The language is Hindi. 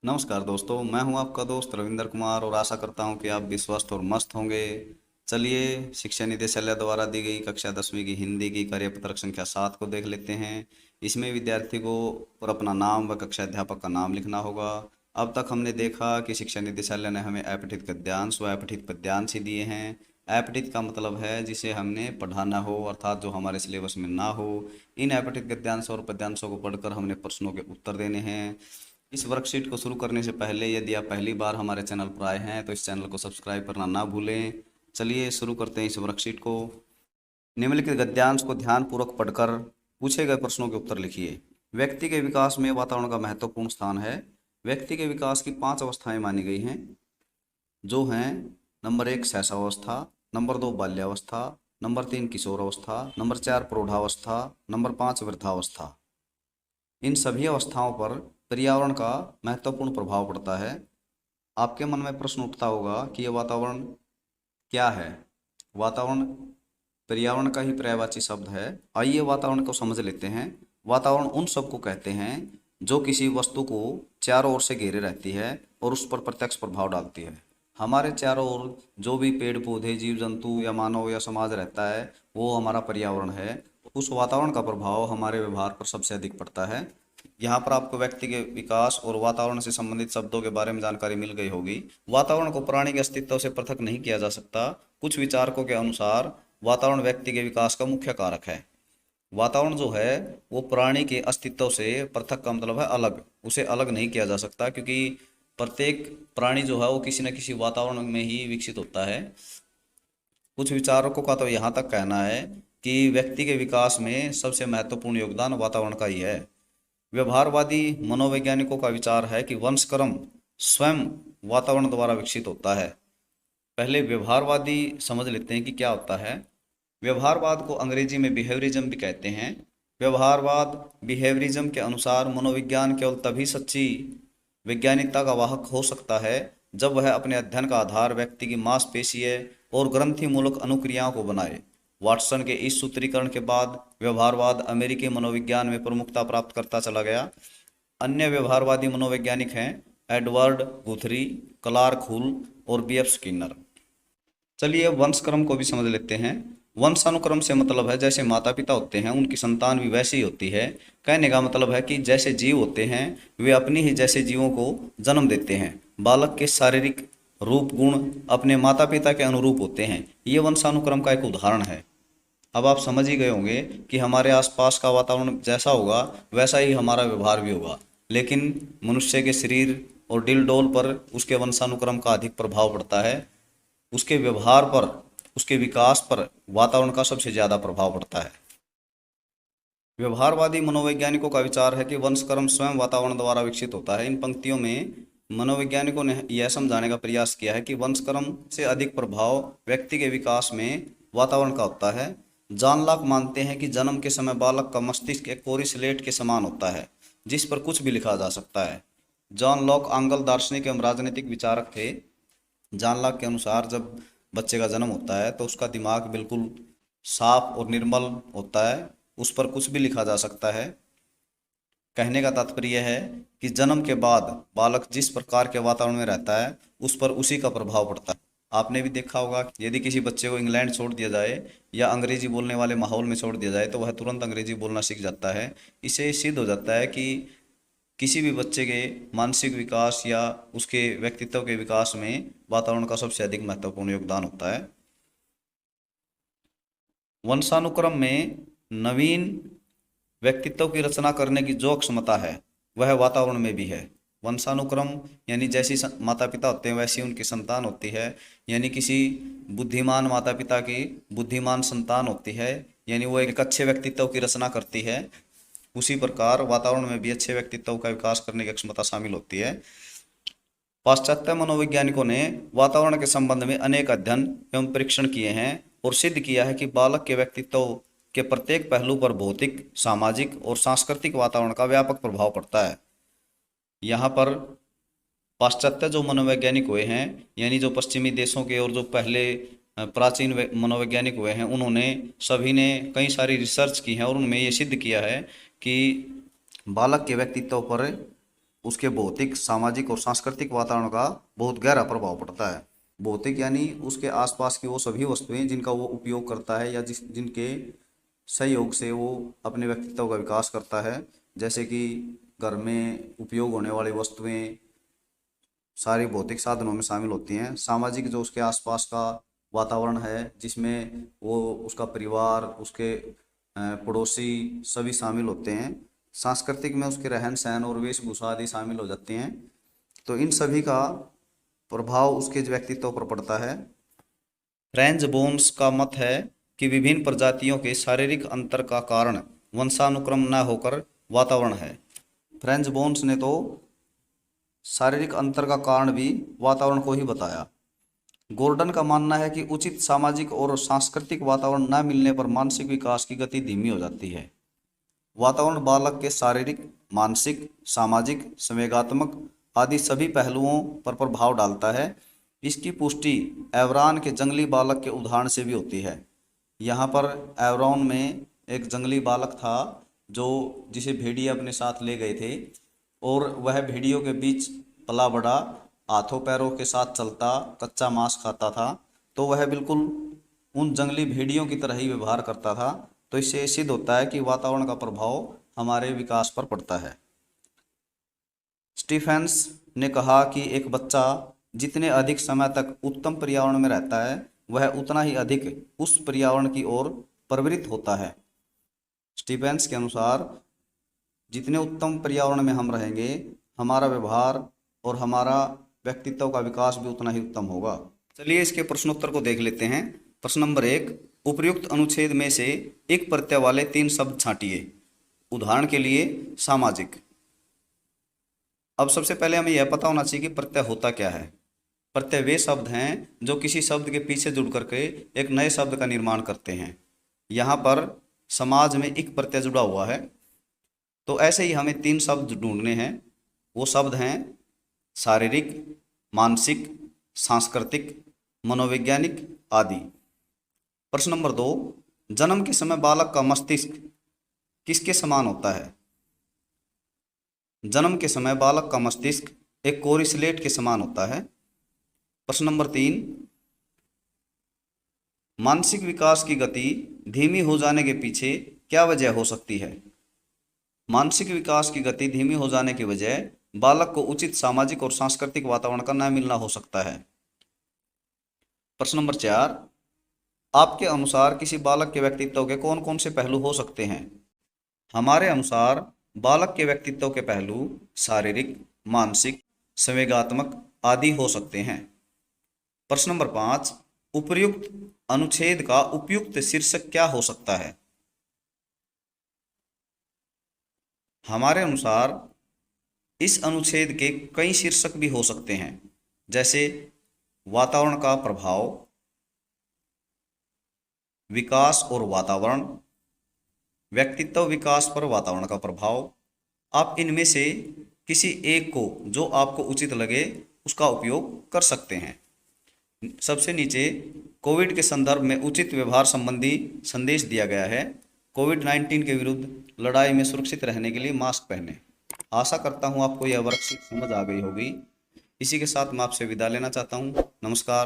नमस्कार दोस्तों, मैं हूं आपका दोस्त रविंदर कुमार और आशा करता हूं कि आप भी स्वस्थ और मस्त होंगे। चलिए, शिक्षा निदेशालय द्वारा दी गई कक्षा 10वीं की हिंदी की कार्यपत्रक संख्या 7 को देख लेते हैं। इसमें विद्यार्थी को और अपना नाम व कक्षा अध्यापक का नाम लिखना होगा। अब तक हमने देखा कि शिक्षा निदेशालय ने हमें अपठित गद्यांश व अपठित पद्यांश ही दिए हैं। अपठित का मतलब है जिसे हमने पढ़ाना हो, अर्थात जो हमारे सिलेबस में ना हो। इन अपठित गद्यांश और पद्यांशों को पढ़कर हमने प्रश्नों के उत्तर देने हैं। इस वर्कशीट को शुरू करने से पहले यदि आप पहली बार हमारे चैनल पर आए हैं तो इस चैनल को सब्सक्राइब करना ना भूलें। चलिए शुरू करते हैं इस वर्कशीट को। निम्नलिखित गद्यांश को ध्यानपूर्वक पढ़कर पूछे गए प्रश्नों के उत्तर लिखिए। व्यक्ति के विकास में वातावरण का महत्वपूर्ण स्थान है। व्यक्ति के विकास की 5 अवस्थाएं मानी गई हैं, जो हैं नंबर 1 शैशवावस्था, नंबर 2 बाल्यावस्था, नंबर 3 किशोरावस्था, नंबर 4 प्रौढ़ावस्था, नंबर 5 वृद्धावस्था। इन सभी अवस्थाओं पर पर्यावरण का महत्वपूर्ण प्रभाव पड़ता है। आपके मन में प्रश्न उठता होगा कि यह वातावरण क्या है। वातावरण पर्यावरण का ही पर्यायवाची शब्द है। आइए वातावरण को समझ लेते हैं। वातावरण उन सब को कहते हैं जो किसी वस्तु को चारों ओर से घेरे रहती है और उस पर प्रत्यक्ष प्रभाव डालती है। हमारे चारों ओर जो भी पेड़ पौधे, जीव जंतु या मानव या समाज रहता है, वो हमारा पर्यावरण है। उस वातावरण का प्रभाव हमारे व्यवहार पर सबसे अधिक पड़ता है। यहाँ पर आपको व्यक्ति के विकास और वातावरण से संबंधित शब्दों के बारे में जानकारी मिल गई होगी। वातावरण को प्राणी के अस्तित्व से पृथक नहीं किया जा सकता। कुछ विचारकों के अनुसार वातावरण व्यक्ति के विकास का मुख्य कारक है। वातावरण जो है वो प्राणी के अस्तित्व से पृथक का मतलब है अलग, उसे अलग नहीं किया जा सकता, क्योंकि प्रत्येक प्राणी जो है वो किसी न किसी वातावरण में ही विकसित होता है। कुछ विचारकों का तो यहाँ तक कहना है कि व्यक्ति के विकास में सबसे महत्वपूर्ण योगदान वातावरण का ही है। व्यवहारवादी मनोवैज्ञानिकों का विचार है कि वंशक्रम स्वयं वातावरण द्वारा विकसित होता है। पहले व्यवहारवादी समझ लेते हैं कि क्या होता है। व्यवहारवाद को अंग्रेजी में बिहेवियरिज्म भी कहते हैं। व्यवहारवाद बिहेवियरिज्म के अनुसार मनोविज्ञान केवल तभी सच्ची वैज्ञानिकता का वाहक हो सकता है जब वह अपने अध्ययन का आधार व्यक्ति की मांसपेशीय और ग्रंथि मूलक अनुक्रियाओं को बनाए। वाटसन के इस सूत्रीकरण के बाद व्यवहारवाद अमेरिकी मनोविज्ञान में प्रमुखता प्राप्त करता चला गया। अन्य व्यवहारवादी मनोवैज्ञानिक हैं एडवर्ड गुथरी, क्लार्क हुल और बीएफ स्किनर। चलिए वंशक्रम को भी समझ लेते हैं। वंशानुक्रम से मतलब है जैसे माता पिता होते हैं उनकी संतान भी वैसी ही होती है। कहने का मतलब है कि जैसे जीव होते हैं वे अपनी ही जैसे जीवों को जन्म देते हैं। बालक के शारीरिक रूप गुण अपने माता पिता के अनुरूप होते हैं। ये वंशानुक्रम का एक उदाहरण है। अब आप समझ ही गए होंगे कि हमारे आसपास का वातावरण जैसा होगा वैसा ही हमारा व्यवहार भी होगा, लेकिन मनुष्य के शरीर और दिल डोल पर उसके वंशानुक्रम का अधिक प्रभाव पड़ता है। उसके व्यवहार पर, उसके विकास पर वातावरण का सबसे ज़्यादा प्रभाव पड़ता है। व्यवहारवादी मनोवैज्ञानिकों का विचार है कि वंशक्रम स्वयं वातावरण द्वारा विकसित होता है। इन पंक्तियों में मनोवैज्ञानिकों ने यह समझाने का प्रयास किया है कि वंशक्रम से अधिक प्रभाव व्यक्ति के विकास में वातावरण का होता है। जॉन लॉक मानते हैं कि जन्म के समय बालक का मस्तिष्क एक कोरी स्लेट के समान होता है जिस पर कुछ भी लिखा जा सकता है। जॉन लॉक आंग्ल दार्शनिक एवं राजनीतिक विचारक थे। जॉन लॉक के अनुसार जब बच्चे का जन्म होता है तो उसका दिमाग बिल्कुल साफ और निर्मल होता है, उस पर कुछ भी लिखा जा सकता है। कहने का तात्पर्य है कि जन्म के बाद बालक जिस प्रकार के वातावरण में रहता है उस पर उसी का प्रभाव पड़ता है। आपने भी देखा होगा कि यदि किसी बच्चे को इंग्लैंड छोड़ दिया जाए या अंग्रेजी बोलने वाले माहौल में छोड़ दिया जाए तो वह तुरंत अंग्रेजी बोलना सीख जाता है। इससे सिद्ध हो जाता है कि किसी भी बच्चे के मानसिक विकास या उसके व्यक्तित्व के विकास में वातावरण का सबसे अधिक महत्वपूर्ण योगदान होता है। वंशानुक्रम में नवीन व्यक्तित्व की रचना करने की जो क्षमता है वह वातावरण में भी है। वंशानुक्रम यानी जैसी माता पिता होते हैं वैसी उनकी संतान होती है। यानी किसी बुद्धिमान माता पिता की बुद्धिमान संतान होती है, यानी वो एक अच्छे व्यक्तित्व की रचना करती है। उसी प्रकार वातावरण में भी अच्छे व्यक्तित्व का विकास करने की क्षमता शामिल होती है। पाश्चात्य मनोवैज्ञानिकों ने वातावरण के संबंध में अनेक अध्ययन एवं परीक्षण किए हैं और सिद्ध किया है कि बालक के व्यक्तित्व के प्रत्येक पहलू पर भौतिक, सामाजिक और सांस्कृतिक वातावरण का व्यापक प्रभाव पड़ता है। यहाँ पर पाश्चात्य जो मनोवैज्ञानिक हुए हैं, यानी जो पश्चिमी देशों के और जो पहले प्राचीन मनोवैज्ञानिक हुए हैं, उन्होंने सभी ने कई सारी रिसर्च की है और उनमें ये सिद्ध किया है कि बालक के व्यक्तित्व पर उसके भौतिक, सामाजिक और सांस्कृतिक वातावरण का बहुत गहरा प्रभाव पड़ता है। भौतिक यानी उसके आसपास की वो सभी वस्तुएं जिनका वो उपयोग करता है या जिनके सहयोग से वो अपने व्यक्तित्व का विकास करता है, जैसे कि घर में उपयोग होने वाली वस्तुएं सारी भौतिक साधनों में शामिल होती हैं। सामाजिक जो उसके आसपास का वातावरण है जिसमें वो उसका परिवार, उसके पड़ोसी सभी शामिल होते हैं। सांस्कृतिक में उसके रहन सहन और वेशभूषा आदि शामिल हो जाते हैं। तो इन सभी का प्रभाव उसके व्यक्तित्व पर पड़ता है। फ्रेंच बोन्स का मत है कि विभिन्न प्रजातियों के शारीरिक अंतर का कारण वंशानुक्रम न होकर वातावरण है। फ्रेंच बोन्स ने तो शारीरिक अंतर का कारण भी वातावरण को ही बताया। गॉर्डन का मानना है कि उचित सामाजिक और सांस्कृतिक वातावरण न मिलने पर मानसिक विकास की गति धीमी हो जाती है। वातावरण बालक के शारीरिक, मानसिक, सामाजिक, संवेगात्मक आदि सभी पहलुओं पर प्रभाव डालता है। इसकी पुष्टि एवरान के जंगली बालक के उदाहरण से भी होती है। यहाँ पर एवरॉन में एक जंगली बालक था जो जिसे भेड़िए अपने साथ ले गए थे, और वह भेड़ियों के बीच पला बड़ा, हाथों पैरों के साथ चलता, कच्चा मांस खाता था। तो वह बिल्कुल उन जंगली भेड़ियों की तरह ही व्यवहार करता था। तो इससे सिद्ध होता है कि वातावरण का प्रभाव हमारे विकास पर पड़ता है। स्टीफेंस ने कहा कि एक बच्चा जितने अधिक समय तक उत्तम पर्यावरण में रहता है वह उतना ही अधिक उस पर्यावरण की ओर प्रवृत्त होता है। स्टीफेंस के अनुसार जितने उत्तम पर्यावरण में हम रहेंगे, हमारा व्यवहार और हमारा व्यक्तित्व का विकास भी उतना ही उत्तम होगा। चलिए इसके प्रश्नोत्तर को देख लेते हैं। प्रश्न नंबर 1, उपर्युक्त अनुच्छेद में से एक प्रत्यय वाले 3 शब्द छांटिए। उदाहरण के लिए सामाजिक। अब सबसे पहले हमें यह पता होना चाहिए कि प्रत्यय होता क्या है। प्रत्यय वे शब्द हैं जो किसी शब्द के पीछे जुड़ करके एक नए शब्द का निर्माण करते हैं। यहाँ पर समाज में एक प्रत्यय जुड़ा हुआ है। तो ऐसे ही हमें 3 शब्द ढूंढने हैं। वो शब्द हैं शारीरिक, मानसिक, सांस्कृतिक, मनोवैज्ञानिक आदि। प्रश्न नंबर 2, जन्म के समय बालक का मस्तिष्क किसके समान होता है? जन्म के समय बालक का मस्तिष्क एक कोरी स्लेट के समान होता है। प्रश्न नंबर 3, मानसिक विकास की गति धीमी हो जाने के पीछे क्या वजह हो सकती है? मानसिक विकास की गति धीमी हो जाने की वजह बालक को उचित सामाजिक और सांस्कृतिक वातावरण का न मिलना हो सकता है। प्रश्न नंबर 4, आपके अनुसार किसी बालक के व्यक्तित्व के कौन कौन से पहलू हो सकते हैं? हमारे अनुसार बालक के व्यक्तित्व के पहलू शारीरिक, मानसिक, संवेगात्मक आदि हो सकते हैं। प्रश्न नंबर 5, उपर्युक्त अनुच्छेद का उपयुक्त शीर्षक क्या हो सकता है? हमारे अनुसार इस अनुच्छेद के कई शीर्षक भी हो सकते हैं, जैसे वातावरण का प्रभाव, विकास और वातावरण, व्यक्तित्व विकास पर वातावरण का प्रभाव। आप इनमें से किसी एक को जो आपको उचित लगे उसका उपयोग कर सकते हैं। सबसे नीचे कोविड के संदर्भ में उचित व्यवहार संबंधी संदेश दिया गया है। कोविड-19 के विरुद्ध लड़ाई में सुरक्षित रहने के लिए मास्क पहनें। आशा करता हूँ आपको यह वर्कशीट समझ आ गई होगी। इसी के साथ मैं आपसे विदा लेना चाहता हूँ। नमस्कार।